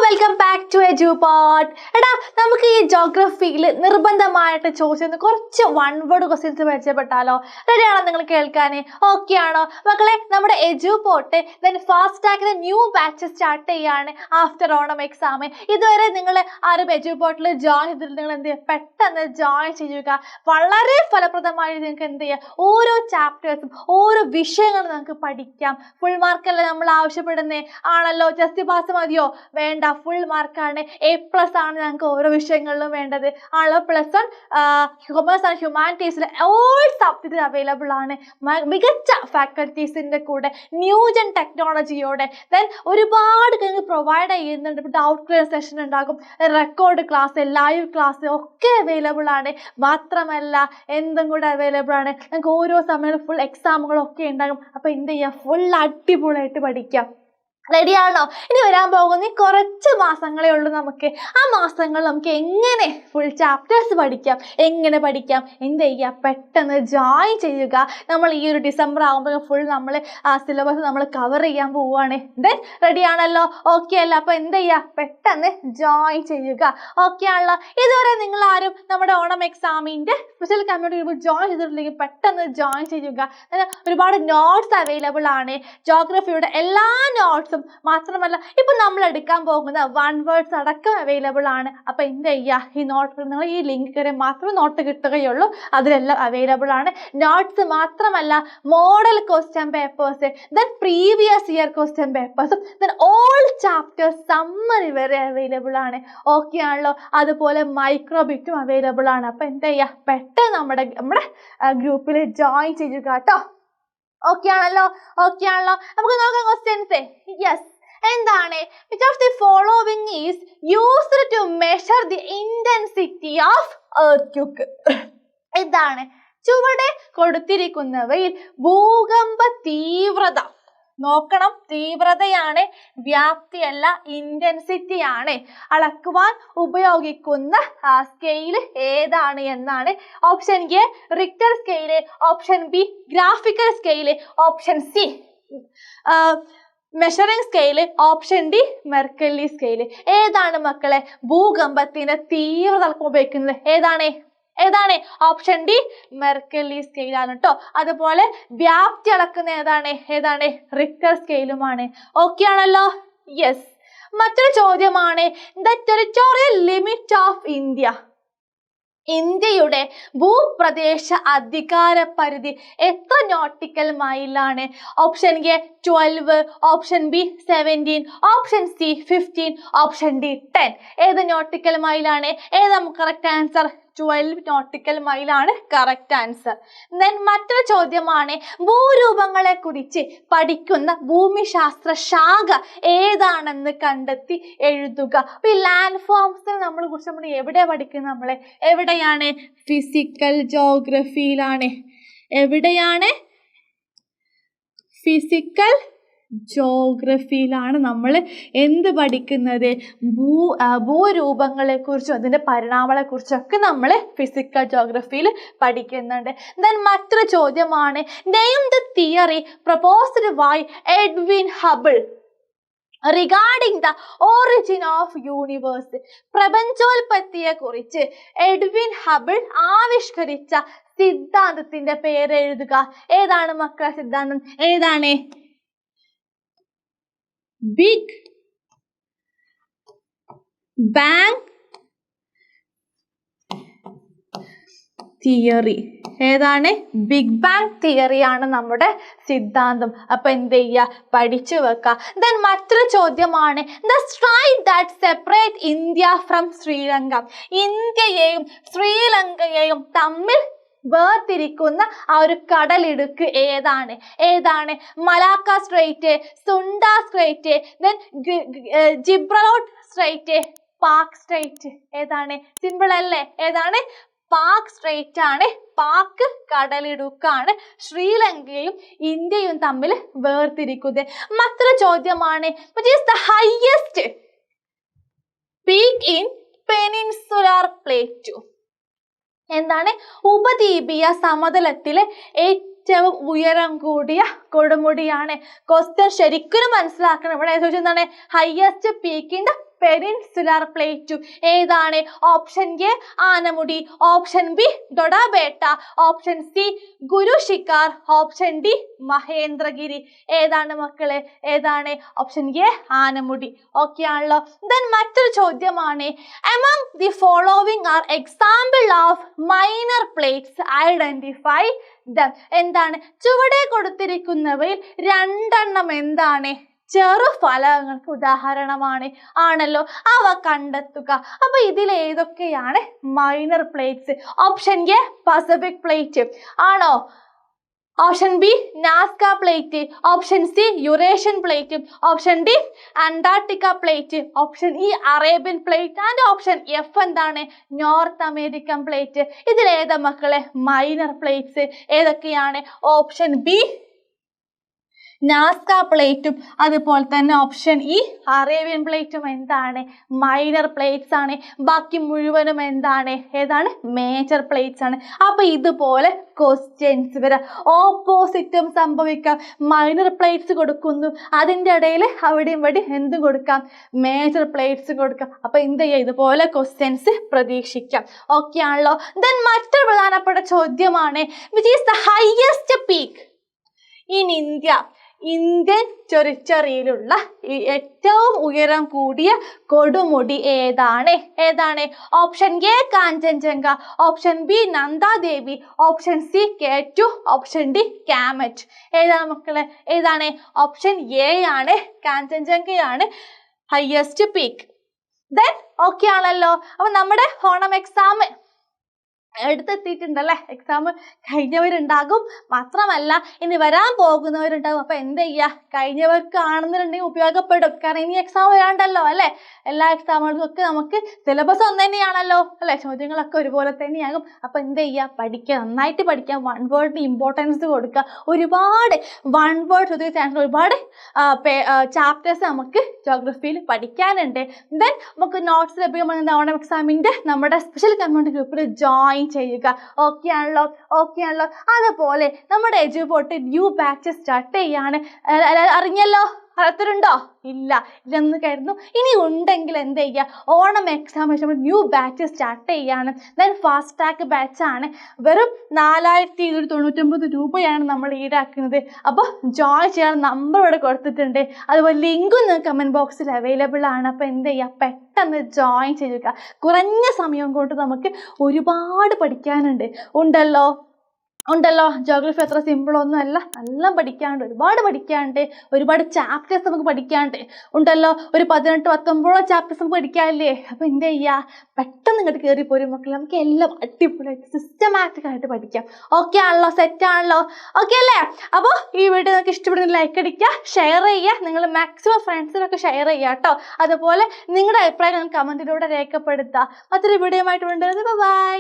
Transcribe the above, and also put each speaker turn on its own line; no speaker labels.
Welcome back to എജുപോഡ്. എടാ, നമുക്ക് ഈ ജോഗ്രഫിയിൽ നിർബന്ധമായിട്ട് ചോദിച്ചിരുന്ന കുറച്ച് വൺ വേർഡ് ക്വസ്റ്റ്യൻസ് പരിചയപ്പെട്ടാലോ? റെഡിയാണോ നിങ്ങൾ കേൾക്കാൻ? ഓക്കെ ആണോ മക്കളെ? നമ്മുടെ എജുപോട്ട് ഫാസ്റ്റ് ട്രാക്കിന്റെ ന്യൂ ബാച്ച് സ്റ്റാർട്ട് ചെയ്യാണ് ആഫ്റ്റർ ഓണം എക്സാം. ഇതുവരെ നിങ്ങൾ ആരും എജുപോട്ടിൽ ജോയിൻ ചെയ്തിട്ട് നിങ്ങൾ എന്ത് ചെയ്യുക? പെട്ടെന്ന് ജോയിൻ ചെയ്യുക. വളരെ ഫലപ്രദമായി നിങ്ങൾക്ക് എന്ത് ചെയ്യുക? ഓരോ ചാപ്റ്റേഴ്സും ഓരോ വിഷയങ്ങളും നമുക്ക് പഠിക്കാം. ഫുൾ മാർക്കല്ലേ നമ്മൾ ആവശ്യപ്പെടുന്നേ? ആണല്ലോ. ജസ്റ്റ് പാസ് മതിയോ? വേണ്ട, ഫുൾ മാർക്കാണ്. A+ ആണ് ഞങ്ങൾക്ക് ഓരോ വിഷയങ്ങളിലും വേണ്ടത്. ആണല്ലോ. +1 കൊമേഴ്സ് ആൻഡ് ഹ്യൂമാനിറ്റീസിൽ ഓൾ സബ്ജക്റ്റ് അവൈലബിൾ ആണ്. മികച്ച ഫാക്കൽറ്റീസിന്റെ കൂടെ ന്യൂജൻ ടെക്നോളജിയോടെ ഒരുപാട് പ്രൊവൈഡ് ചെയ്യുന്നുണ്ട്. ഡൗട്ട് ക്ലിയർ സെഷൻ ഉണ്ടാകും, റെക്കോർഡ് ക്ലാസ്, ലൈവ് ക്ലാസ് ഒക്കെ അവൈലബിൾ ആണ്. മാത്രമല്ല എന്തും കൂടെ അവൈലബിൾ ആണ്. ഞങ്ങൾക്ക് ഓരോ സമയത്ത് ഫുൾ എക്സാമുകളൊക്കെ ഉണ്ടാകും. അപ്പോൾ എന്ത് ചെയ്യുക? ഫുൾ അടിപൊളിയായിട്ട് പഠിക്കാം. റെഡിയാണോ? ഇനി വരാൻ പോകുന്ന കുറച്ച് മാസങ്ങളേ ഉള്ളൂ നമുക്ക്. ആ മാസങ്ങളിൽ നമുക്ക് എങ്ങനെ ഫുൾ ചാപ്റ്റേഴ്സ് പഠിക്കാം, എങ്ങനെ പഠിക്കാം, എന്ത് ചെയ്യുക? പെട്ടെന്ന് ജോയിൻ ചെയ്യുക. നമ്മൾ ഈ ഒരു ഡിസംബർ ആകുമ്പോൾ ഫുൾ നമ്മൾ ആ സിലബസ് നമ്മൾ കവർ ചെയ്യാൻ പോവുകയാണ്. റെഡിയാണല്ലോ? ഓക്കെ അല്ല? അപ്പോൾ എന്ത് ചെയ്യുക? പെട്ടെന്ന് ജോയിൻ ചെയ്യുക. ഓക്കെ ആണല്ലോ? ഇതുവരെ നിങ്ങൾ ആരും നമ്മുടെ ഓണം എക്സാമിൻ്റെ സ്പെഷ്യൽ കമ്മ്യൂണിറ്റി ഗ്രൂപ്പ് ജോയിൻ ചെയ്തിട്ടില്ലെങ്കിൽ പെട്ടെന്ന് ജോയിൻ ചെയ്യുക. ഒരുപാട് നോട്ട്സ് അവൈലബിൾ ആണ്. ജോഗ്രഫിയുടെ എല്ലാ നോട്ട്സും മാത്രമല്ല ഇപ്പൊ നമ്മൾ എടുക്കാൻ പോകുന്ന വൺ വേർഡ്സ് അടക്കം അവൈലബിൾ ആണ്. അപ്പൊ എന്ത് ചെയ്യുക? ഈ നോട്ട് നിങ്ങൾ ഈ ലിങ്ക് കയറി മാത്രമേ നോട്ട് കിട്ടുകയുള്ളൂ. അതിലെല്ലാം അവൈലബിൾ ആണ്. നോട്ട്സ് മാത്രമല്ല, model question papers, previous year question പേപ്പേഴ്സും, ഓൾ ചാപ്റ്റേഴ്സ് സമ്മറി വരെ അവൈലബിൾ ആണ്. ഓക്കെ ആണല്ലോ? അതുപോലെ മൈക്രോബിറ്റും അവൈലബിൾ ആണ്. അപ്പൊ എന്താ ചെയ്യുക? പെട്ടെന്ന് നമ്മുടെ ഗ്രൂപ്പിൽ ജോയിൻ ചെയ്യുക കേട്ടോ. ഓക്കെ ആണല്ലോ? ഓക്കെ ആണല്ലോ? നമുക്ക് നോക്കാം ക്വസ്റ്റ്യൻസ്. യെസ്. എന്താണ്? which of the following is used to measure the intensity of earthquake? എന്താണ്? ചുവടെ കൊടുത്തിരിക്കുന്നവയിൽ ഭൂകമ്പ തീവ്രത നോക്കണം. തീവ്രതയാണ്, വ്യാപ്തിയല്ല, ഇന്റൻസിറ്റി ആണ്. അളക്കുവാൻ ഉപയോഗിക്കുന്ന സ്കെയിൽ ഏതാണ് എന്നാണ്. Option A Richter scale, option B graphical scale, option C measuring scale, option D Mercalli scale. ഏതാണ് മക്കളെ ഭൂകമ്പത്തിന്റെ തീവ്രത ഉപയോഗിക്കുന്നത്? ഏതാണ്? ഓപ്ഷൻ ഡി മെർക്കല്ലി സ്കെയിലാണ് കേട്ടോ. അതുപോലെ വ്യാപ്തി അളക്കുന്ന ഏതാണ്? റിക്ടർ സ്കെയിലുമാണ്. ഓക്കെ ആണല്ലോ? യെസ്. മറ്റൊരു ചോദ്യമാണ്, the territorial limit of India. ഇന്ത്യയുടെ ഭൂപ്രദേശ അധികാര പരിധി എത്ര നോട്ടിക്കൽ മൈലാണ്? Option A 12, option B 17, option C 15, option D 10. ഏത് നോട്ടിക്കൽ മൈലാണ്? ഏതാണ് കറക്റ്റ് ആൻസർ? 12 നോട്ടിക്കൽ മൈലാണ് കറക്റ്റ് ആൻസർ. മറ്റൊരു ചോദ്യമാണ്, ഭൂരൂപങ്ങളെ കുറിച്ച് പഠിക്കുന്ന ഭൂമിശാസ്ത്ര ശാഖ ഏതാണെന്ന് കണ്ടെത്തി എഴുതുക. അപ്പൊ ഈ ലാൻഡ് ഫോംസിനെ കുറിച്ച് നമ്മൾ എവിടെ പഠിക്കുന്നത്? എവിടെയാണ്? ഫിസിക്കൽ ജോഗ്രഫിയിലാണ്. എവിടെയാണ്? ഫിസിക്കൽ ജോഗ്രഫിയിലാണ് നമ്മൾ എന്ത് പഠിക്കുന്നത്? ഭൂരൂപങ്ങളെ കുറിച്ചും അതിന്റെ പരിണാമങ്ങളെ കുറിച്ചൊക്കെ നമ്മൾ ഫിസിക്കൽ ജോഗ്രഫിയിൽ പഠിക്കുന്നുണ്ട്. മറ്റൊരു ചോദ്യമാണ്, name the theory proposed by Edwin Hubble regarding the origin of universe. പ്രപഞ്ചോൽപത്തിയെ കുറിച്ച് എഡ്വിൻ ഹബിൾ ആവിഷ്കരിച്ച സിദ്ധാന്തത്തിന്റെ പേര് എഴുതുക. ഏതാണ് മക്കളെ സിദ്ധാന്തം? ഏതാണ്? Big bang theory. ഏതാണ്? ബിഗ് ബാങ് തിയറിയാണ് നമ്മുടെ സിദ്ധാന്തം. അപ്പൊ എന്ത് ചെയ്യുക? പഠിച്ചു വെക്കുക. മറ്റൊരു ചോദ്യമാണ്, the strait that separate India from Sri Lanka. ഇന്ത്യയെയും ശ്രീലങ്കയെയും തമ്മിൽ വേർതിരിക്കുന്ന ആ ഒരു കടലിടുക്ക് ഏതാണ്? Malacca strait, Sunda strait, Gibraltar strait, Palk strait. ഏതാണ്? സിമ്പിൾ അല്ലേ? ഏതാണ്? പാക് സ്ട്രൈറ്റ് ആണ്. പാക് കടലിടുക്കാണ് ശ്രീലങ്കയും ഇന്ത്യയും തമ്മിൽ വേർതിരിക്കുന്നത്. മറ്റൊരു ചോദ്യമാണ്, which is the highest peak in peninsular plateau? എന്താണ്? ഉപദ്വീപീയ സമതലത്തിലെ ഏറ്റവും ഉയരം കൂടിയ കൊടുമുടിയാണ്. ക്വസ്റ്റ്യൻ ശരിക്കും മനസ്സിലാക്കണം. ഇവിടെ ചോദിച്ചത് എന്താണ്? Highest peak in the peninsular പ്ലേറ്റും. ഏതാണ്? Option A Anamudi, option B Doddabetta, option C Guru Shikhar, option D Mahendragiri. ഏതാണ് മക്കളെ? ഏതാണ്? Option A Anamudi. ഓക്കെ ആണല്ലോ. ദെൻ മറ്റൊരു ചോദ്യമാണ്, among the following are example of minor plates, identify them. എന്താണ്? ചുവടെ കൊടുത്തിരിക്കുന്നവയിൽ രണ്ടെണ്ണം എന്താണ്? ചെറുഫലകങ്ങൾക്ക് ഉദാഹരണമാണ്. ആണല്ലോ, അവ കണ്ടെത്തുക. അപ്പൊ ഇതിൽ ഏതൊക്കെയാണ് minor plates? Option A Pacific plate ആണോ? Option B Nazca plate, option C Eurasian plate, option D Antarctica plate, option E Arabian plate and option F എന്താണ്? North American plate. ഇതിൽ ഏതാ മക്കളെ മൈനർ പ്ലേറ്റ്സ്? ഏതൊക്കെയാണ്? ഓപ്ഷൻ ബി നാസ്ക പ്ലേറ്റും അതുപോലെ തന്നെ option E Arabian പ്ലേറ്റും എന്താണ്? മൈനർ പ്ലേറ്റ്സ് ആണ്. ബാക്കി മുഴുവനും എന്താണ്? ഏതാണ്? മേജർ പ്ലേറ്റ്സ് ആണ്. അപ്പൊ ഇതുപോലെ ക്വസ്റ്റ്യൻസ് വരാം. ഓപ്പോസിറ്റും സംഭവിക്കാം. മൈനർ പ്ലേറ്റ്സ് കൊടുക്കുന്നു, അതിൻ്റെ ഇടയിൽ അവിടെയും ഇവിടെയും എന്തും കൊടുക്കാം? മേജർ പ്ലേറ്റ്സ് കൊടുക്കാം. അപ്പൊ എന്ത് ചെയ്യുക? ഇതുപോലെ ക്വസ്റ്റ്യൻസ് പ്രതീക്ഷിക്കാം. ഓക്കെ ആണല്ലോ. ദെൻ മറ്റൊരു പ്രധാനപ്പെട്ട ചോദ്യമാണ്, which is the highest peak in India? Indian ടെറിട്ടറിയിലുള്ള ഏറ്റവും ഉയരം കൂടിയ കൊടുമുടി ഏതാണ്? ഏതാണ്? Option A Kanchenjunga, option B Nanda Devi, option C K2, option D Kamet. ഏതാണ് മക്കളെ? ഏതാണ്? ഓപ്ഷൻ എ ആണ്, കാഞ്ചൻജംഗയാണ് ഹയസ്റ്റ് പീക്ക്. ദെൻ ഓക്കെ ആണല്ലോ. അപ്പൊ നമ്മുടെ ഓണം എക്സാം അടുത്തെത്തിയിട്ടുണ്ടല്ലേ. എക്സാം കഴിഞ്ഞവരുണ്ടാകും, മാത്രമല്ല ഇനി വരാൻ പോകുന്നവരുണ്ടാകും. അപ്പൊ എന്ത് ചെയ്യുക? കഴിഞ്ഞവർക്ക് ആണെന്നുണ്ടെങ്കിൽ ഉപയോഗപ്പെടും. കാരണം ഇനി എക്സാം വരാണ്ടല്ലോ അല്ലേ. എല്ലാ എക്സാമുകൾക്കും ഒക്കെ നമുക്ക് സിലബസ് ഒന്ന് തന്നെയാണല്ലോ അല്ലെ, ചോദ്യങ്ങളൊക്കെ ഒരുപോലെ തന്നെയാകും. അപ്പൊ എന്ത് ചെയ്യുക? പഠിക്കുക, നന്നായിട്ട് പഠിക്കുക, വൺ വേർഡിന് ഇമ്പോർട്ടൻസ് കൊടുക്കുക. ഒരുപാട് വൺ വേർഡ് ചോദ്യ ചാൻസ്, ഒരുപാട് ചാപ്റ്റേഴ്സ് നമുക്ക് ജോഗ്രഫിയിൽ പഠിക്കാനുണ്ട്. ദെൻ നമുക്ക് നോട്ട്സ് ലഭ്യമാകുന്ന ഓണം എക്സാമിന്റെ നമ്മുടെ സ്പെഷ്യൽ കമ്മ്യൂണിറ്റി ഗ്രൂപ്പിൽ ജോയിൻ ചെയ്യുക. ഓക്കെ ആണല്ലോ. ഓക്കെ ആണല്ലോ. അതുപോലെ നമ്മുടെ എജുപോർട്ട് ന്യൂ ബാച്ച് സ്റ്റാർട്ട് ചെയ്യാണ്. അറിഞ്ഞല്ലോ? അറിയത്തിലുണ്ടോ? ഇല്ലെന്ന് കരുതുന്നു. ഇനി ഉണ്ടെങ്കിൽ എന്ത് ചെയ്യുക? Onam examination new batch start ചെയ്യാണ്. ദെൻ ഫാസ്റ്റ് ട്രാക്ക് ബാച്ചാണ്. വെറും 4299 രൂപയാണ് നമ്മൾ ഈടാക്കുന്നത്. അപ്പോൾ ജോയിൻ ചെയ്യാൻ നമ്പർ ഇവിടെ കൊടുത്തിട്ടുണ്ട്. അതുപോലെ ലിങ്കും നിങ്ങൾക്ക് കമൻറ്റ് ബോക്സിൽ അവൈലബിൾ ആണ്. അപ്പോൾ എന്ത് ചെയ്യുക? പെട്ടെന്ന് ജോയിൻ ചെയ്യുക. കുറഞ്ഞ സമയം കൊണ്ട് നമുക്ക് ഒരുപാട് പഠിക്കാനുണ്ട്. ഉണ്ടല്ലോ. ജോഗ്രഫി അത്ര സിമ്പിളൊന്നും അല്ല, നല്ല പഠിക്കാനുണ്ട്, ഒരുപാട് പഠിക്കാനുണ്ട്, ഒരുപാട് ചാപ്റ്റേഴ്സ് നമുക്ക് പഠിക്കാനുണ്ട്. ഉണ്ടല്ലോ, ഒരു 18-19 ചാപ്റ്റേഴ്സ് നമുക്ക് പഠിക്കാനില്ലേ. അപ്പോൾ എന്ത് ചെയ്യുക? പെട്ടെന്ന് ഇങ്ങോട്ട് കയറി പോരും മക്കൾ. നമുക്ക് എല്ലാം അടിപൊളിയായിട്ട് സിസ്റ്റമാറ്റിക് ആയിട്ട് പഠിക്കാം. ഓക്കെ ആണല്ലോ? സെറ്റ് ആണല്ലോ? ഓക്കെ അല്ലേ? അപ്പോൾ ഈ വീഡിയോ നിങ്ങൾക്ക് ഇഷ്ടപ്പെടുന്ന ലൈക്ക് അടിക്കുക, ഷെയർ ചെയ്യുക, നിങ്ങൾ മാക്സിമം ഫ്രണ്ട്സിനൊക്കെ ഷെയർ ചെയ്യുക കേട്ടോ. അതുപോലെ നിങ്ങളുടെ അഭിപ്രായം കമൻറ്റിലൂടെ രേഖപ്പെടുത്തുക. മറ്റൊരു വീഡിയോ ആയിട്ട് കൊണ്ടുവരുന്നത്. ബൈ.